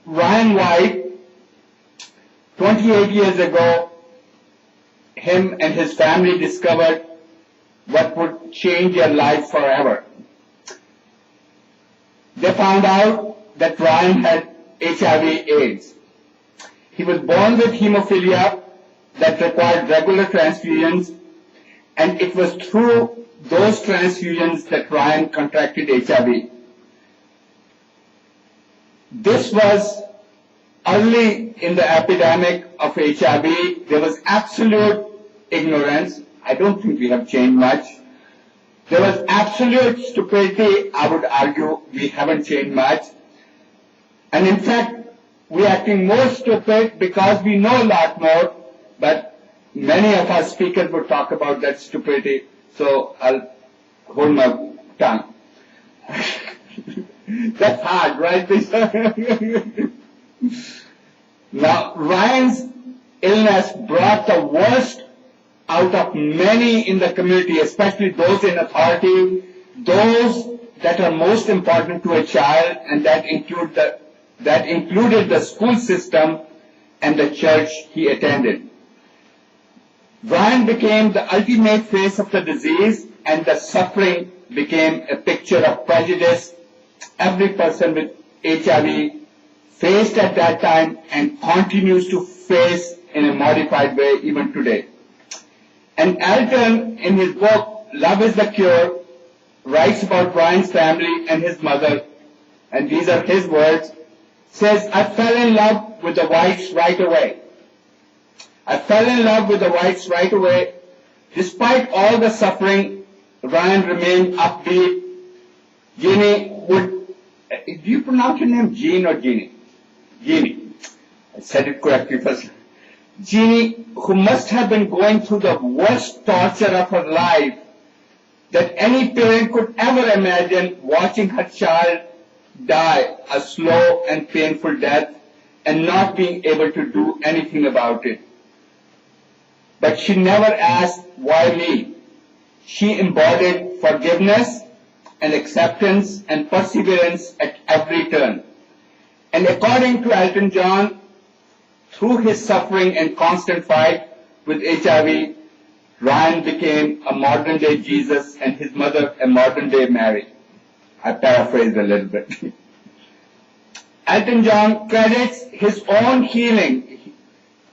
Ryan White, 28 years ago, him and his family discovered what would change their life forever. They found out that Ryan had HIV/AIDS. He was born with hemophilia that required regular transfusions, and it was through those transfusions that Ryan contracted HIV. This was early in the epidemic of HIV. There was absolute ignorance. I don't think we have changed much. There was absolute stupidity. I would argue we haven't changed much. And in fact, we're acting more stupid because we know a lot more, but many of our speakers would talk about that stupidity, so I'll hold my tongue. That's hard, right? Now, Ryan's illness brought the worst out of many in the community, especially those in authority, those that are most important to a child, and that included the school system and the church he attended. Ryan became the ultimate face of the disease, and the suffering became a picture of prejudice every person with HIV faced at that time and continues to face in a modified way even today. And Elton, in his book, Love is the Cure, writes about Ryan's family and his mother, and these are his words, says, I fell in love with the whites right away. I fell in love with the whites right away. Despite all the suffering, Ryan remained upbeat. Jeanne would, do you pronounce your name Jeanne or Jeanne? Jeanne. I said it correctly first. Jeanne, who must have been going through the worst torture of her life that any parent could ever imagine, watching her child die a slow and painful death and not being able to do anything about it. But she never asked, why me? She embodied forgiveness and acceptance and perseverance at every turn. And according to Elton John, through his suffering and constant fight with HIV, Ryan became a modern-day Jesus and his mother a modern-day Mary. I paraphrased a little bit. Elton John credits his own healing.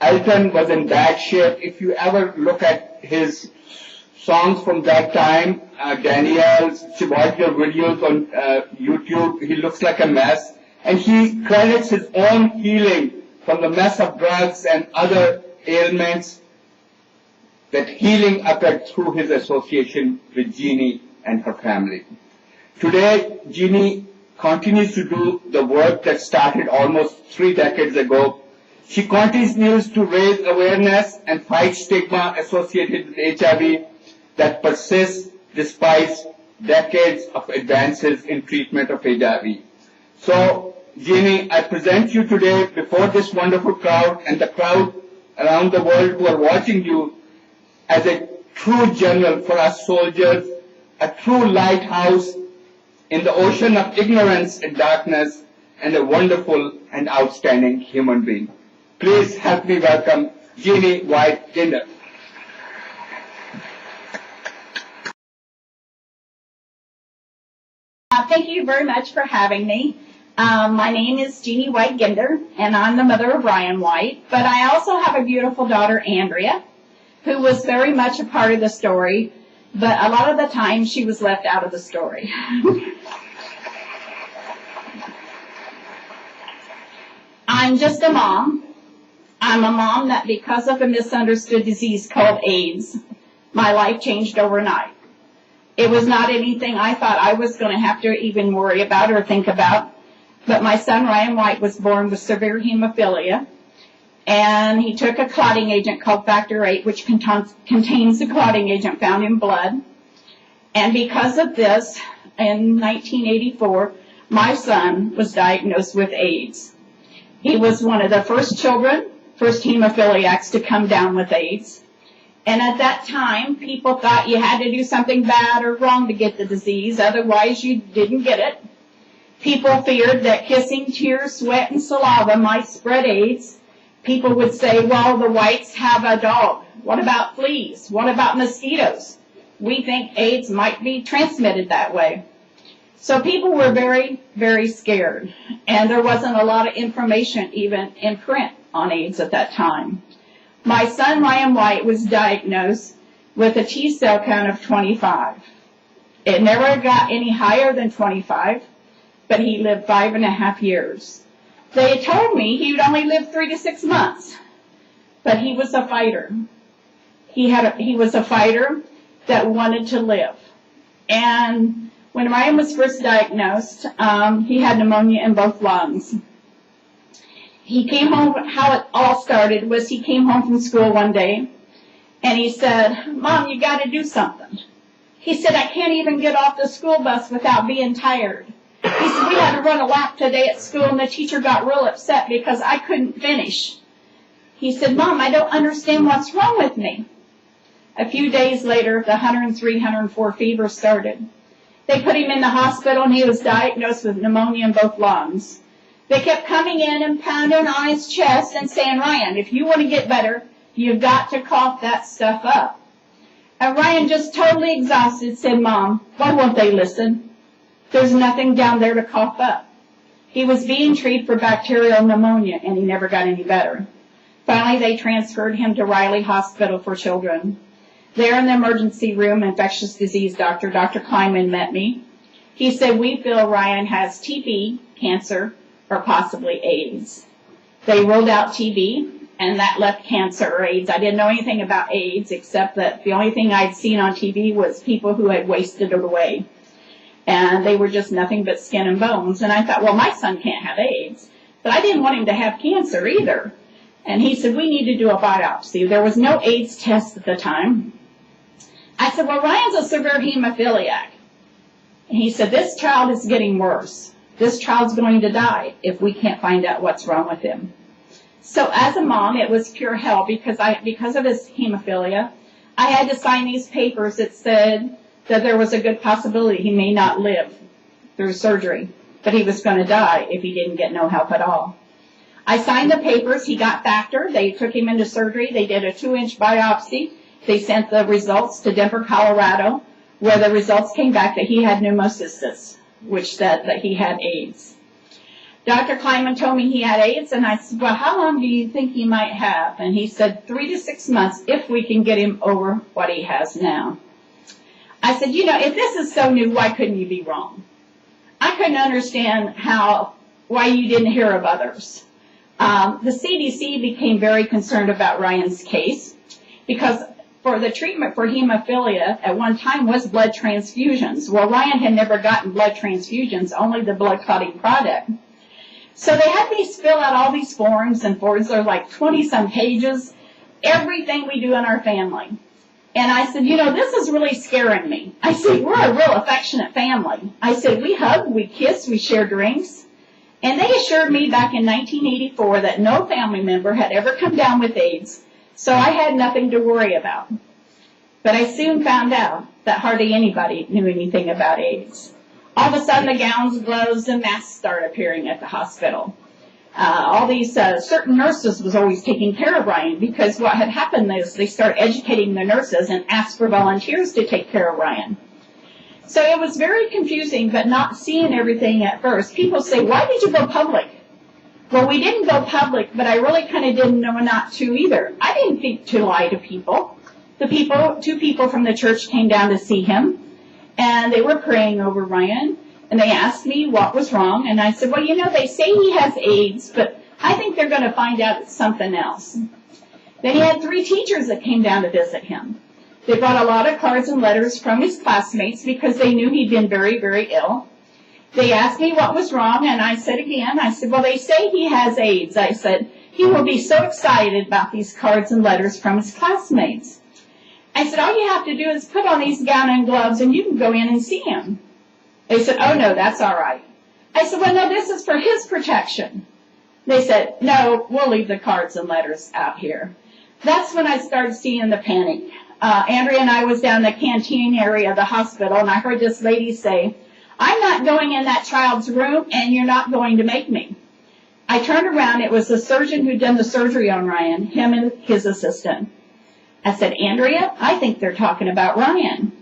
Elton was in bad shape. If you ever look at his songs from that time, Daniel's, watch your videos on YouTube, he looks like a mess. And he credits his own healing from the mess of drugs and other ailments, that healing occurred through his association with Jeanne and her family. Today, Jeanne continues to do the work that started almost 3 decades ago. She continues to raise awareness and fight stigma associated with HIV that persists despite decades of advances in treatment of HIV. So, Jeanne, I present you today before this wonderful crowd and the crowd around the world who are watching you as a true general for us soldiers, a true lighthouse in the ocean of ignorance and darkness, and a wonderful and outstanding human being. Please help me welcome Jeanne White Ginder. Thank you very much for having me. My name is Jeanne White Ginder, and I'm the mother of Ryan White, but I also have a beautiful daughter, Andrea, who was very much a part of the story, but a lot of the time she was left out of the story. I'm just a mom. I'm a mom that because of a misunderstood disease called AIDS, my life changed overnight. It was not anything I thought I was going to have to even worry about or think about. But my son, Ryan White, was born with severe hemophilia, and he took a clotting agent called Factor VIII, which contains the clotting agent found in blood. And because of this, in 1984, my son was diagnosed with AIDS. He was one of the first hemophiliacs to come down with AIDS. And at that time, people thought you had to do something bad or wrong to get the disease, otherwise you didn't get it. People feared that kissing, tears, sweat, and saliva might spread AIDS. People would say, well, the whites have a dog. What about fleas? What about mosquitoes? We think AIDS might be transmitted that way. So people were very, very scared. And there wasn't a lot of information even in print on AIDS at that time. My son, Ryan White, was diagnosed with a T-cell count of 25. It never got any higher than 25, but he lived 5.5 years. They told me he would only live 3 to 6 months, but he was a fighter. He was a fighter that wanted to live. And when Ryan was first diagnosed, he had pneumonia in both lungs. He came home, how it all started was he came home from school one day, and he said, Mom, you got to do something. He said, I can't even get off the school bus without being tired. He said, we had to run a lap today at school, and the teacher got real upset because I couldn't finish. He said, Mom, I don't understand what's wrong with me. A few days later, the 103, 104 fever started. They put him in the hospital, and he was diagnosed with pneumonia in both lungs. They kept coming in and pounding on his chest and saying, Ryan, if you want to get better, you've got to cough that stuff up. And Ryan, just totally exhausted, said, Mom, why won't they listen? There's nothing down there to cough up. He was being treated for bacterial pneumonia, and he never got any better. Finally, they transferred him to Riley Hospital for Children. There in the emergency room, infectious disease doctor, Dr. Kleinman, met me. He said, we feel Ryan has TB, cancer, or possibly AIDS. They ruled out TB, and that left cancer or AIDS. I didn't know anything about AIDS, except that the only thing I'd seen on TV was people who had wasted it away. And they were just nothing but skin and bones. And I thought, well, my son can't have AIDS. But I didn't want him to have cancer either. And he said, we need to do a biopsy. There was no AIDS test at the time. I said, well, Ryan's a severe hemophiliac. And he said, this child is getting worse. This child's going to die if we can't find out what's wrong with him. So as a mom, it was pure hell because of his hemophilia. I had to sign these papers that said that there was a good possibility he may not live through surgery, but he was going to die if he didn't get no help at all. I signed the papers. He got factored. They took him into surgery. They did a 2-inch biopsy. They sent the results to Denver, Colorado, where the results came back that he had pneumocystis, which said that he had AIDS. Dr. Kleinman told me he had AIDS, and I said, well, how long do you think he might have? And he said 3 to 6 months if we can get him over what he has now. I said, you know, if this is so new, why couldn't you be wrong? I couldn't understand why you didn't hear of others. The CDC became very concerned about Ryan's case because for the treatment for hemophilia at one time was blood transfusions. Well, Ryan had never gotten blood transfusions, only the blood clotting product. So they had me fill out all these forms, and forms are like 20-some pages, everything we do in our family. And I said, you know, this is really scaring me. I said, we're a real affectionate family. I said, we hug, we kiss, we share drinks. And they assured me back in 1984 that no family member had ever come down with AIDS, so I had nothing to worry about. But I soon found out that hardly anybody knew anything about AIDS. All of a sudden, the gowns, gloves, and masks started appearing at the hospital. All these certain nurses was always taking care of Ryan because what had happened is they started educating the nurses and asked for volunteers to take care of Ryan. So it was very confusing, but not seeing everything at first. People say, why did you go public? Well, we didn't go public, but I really kind of didn't know not to either. I didn't think to lie to people. Two people from the church came down to see him, and they were praying over Ryan, and they asked me what was wrong, and I said, well, you know, they say he has AIDS, but I think they're going to find out it's something else. Then he had 3 teachers that came down to visit him. They brought a lot of cards and letters from his classmates because they knew he'd been very, very ill. They asked me what was wrong, and I said again, well, they say he has AIDS. I said, he will be so excited about these cards and letters from his classmates. I said, all you have to do is put on these gown and gloves, and you can go in and see him. They said, oh, no, that's all right. I said, well, no, this is for his protection. They said, no, we'll leave the cards and letters out here. That's when I started seeing the panic. Andrea and I was down in the canteen area of the hospital, and I heard this lady say, I'm not going in that child's room, and you're not going to make me. I turned around. It was the surgeon who'd done the surgery on Ryan, him and his assistant. I said, Andrea, I think they're talking about Ryan.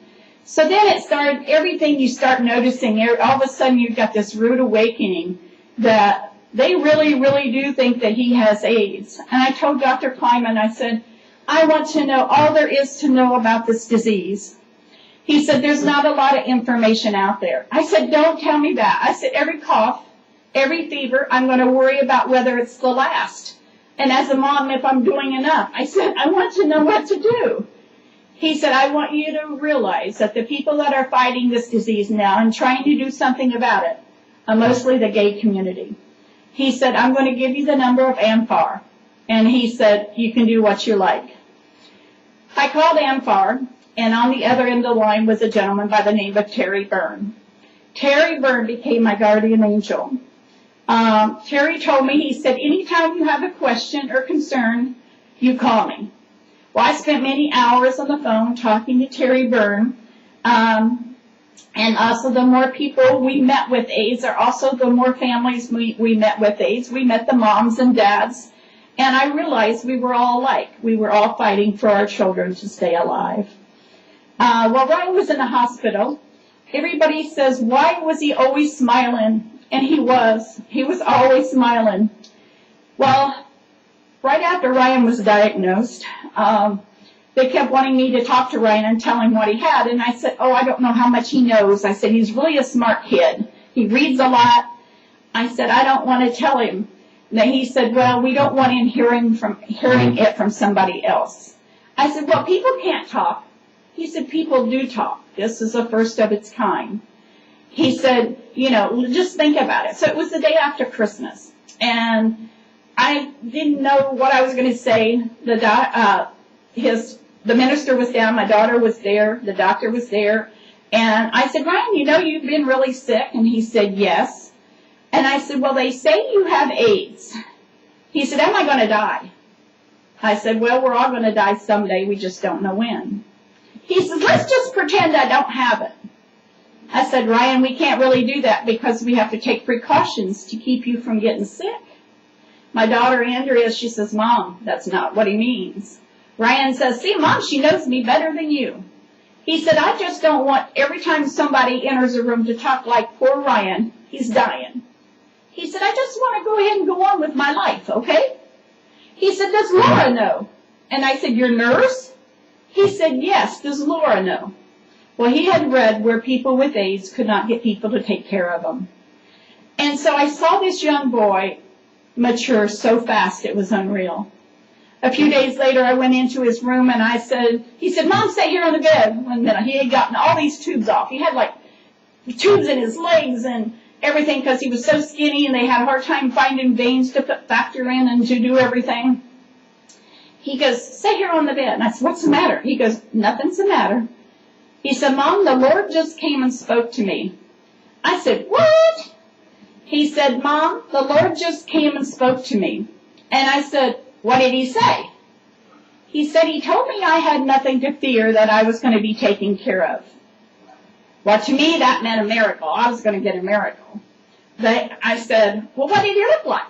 So then it started, everything you start noticing, all of a sudden you've got this rude awakening that they really, really do think that he has AIDS. And I told Dr. Kleiman, I said, I want to know all there is to know about this disease. He said, there's not a lot of information out there. I said, don't tell me that. I said, every cough, every fever, I'm going to worry about whether it's the last. And as a mom, if I'm doing enough, I said, I want to know what to do. He said, I want you to realize that the people that are fighting this disease now and trying to do something about it are mostly the gay community. He said, I'm going to give you the number of AMFAR. And he said, you can do what you like. I called AMFAR, and on the other end of the line was a gentleman by the name of Terry Byrne. Terry Byrne became my guardian angel. Terry told me, he said, anytime you have a question or concern, you call me. Well, I spent many hours on the phone talking to Terry Byrne. And also the more people we met with AIDS, or also the more families we met with AIDS. We met the moms and dads. And I realized we were all alike. We were all fighting for our children to stay alive. While Ryan was in the hospital, everybody says, why was he always smiling? And he was. He was always smiling. Well, right after Ryan was diagnosed, they kept wanting me to talk to Ryan and tell him what he had. And I said, oh, I don't know how much he knows. I said, he's really a smart kid. He reads a lot. I said, I don't want to tell him. And then he said, well, we don't want him hearing it from somebody else. I said, well, people can't talk. He said, people do talk. This is the first of its kind. He said, you know, just think about it. So it was the day after Christmas. And I didn't know what I was going to say. The minister was down. My daughter was there. The doctor was there. And I said, Ryan, you know you've been really sick? And he said, yes. And I said, well, they say you have AIDS. He said, am I going to die? I said, well, we're all going to die someday. We just don't know when. He said, let's just pretend I don't have it. I said, Ryan, we can't really do that because we have to take precautions to keep you from getting sick. My daughter, Andrea, she says, Mom, that's not what he means. Ryan says, see, Mom, she knows me better than you. He said, I just don't want every time somebody enters a room to talk like poor Ryan, he's dying. He said, I just want to go ahead and go on with my life, okay? He said, does Laura know? And I said, your nurse? He said, yes, does Laura know? Well, he had read where people with AIDS could not get people to take care of them. And so I saw this young boy mature so fast it was unreal. A few days later, I went into his room and he said, Mom, stay here on the bed. One minute. He had gotten all these tubes off. He had like tubes in his legs and everything because he was so skinny and they had a hard time finding veins to put factor in and to do everything. He goes, stay here on the bed. And I said, what's the matter? He goes, nothing's the matter. He said, Mom, the Lord just came and spoke to me. I said, what? He said, Mom, the Lord just came and spoke to me. And I said, what did he say? He said, he told me I had nothing to fear, that I was going to be taken care of. Well, to me, that meant a miracle. I was going to get a miracle. But I said, well, what did he look like?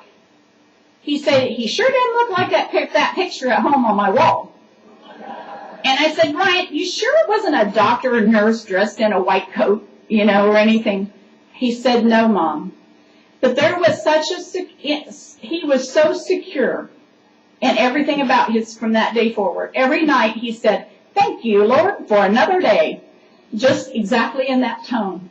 He said, he sure didn't look like that picture at home on my wall. And I said, Ryan, you sure it wasn't a doctor or nurse dressed in a white coat, you know, or anything? He said, no, Mom. But there was he was so secure in everything about his from that day forward. Every night he said, thank you, Lord, for another day. Just exactly in that tone.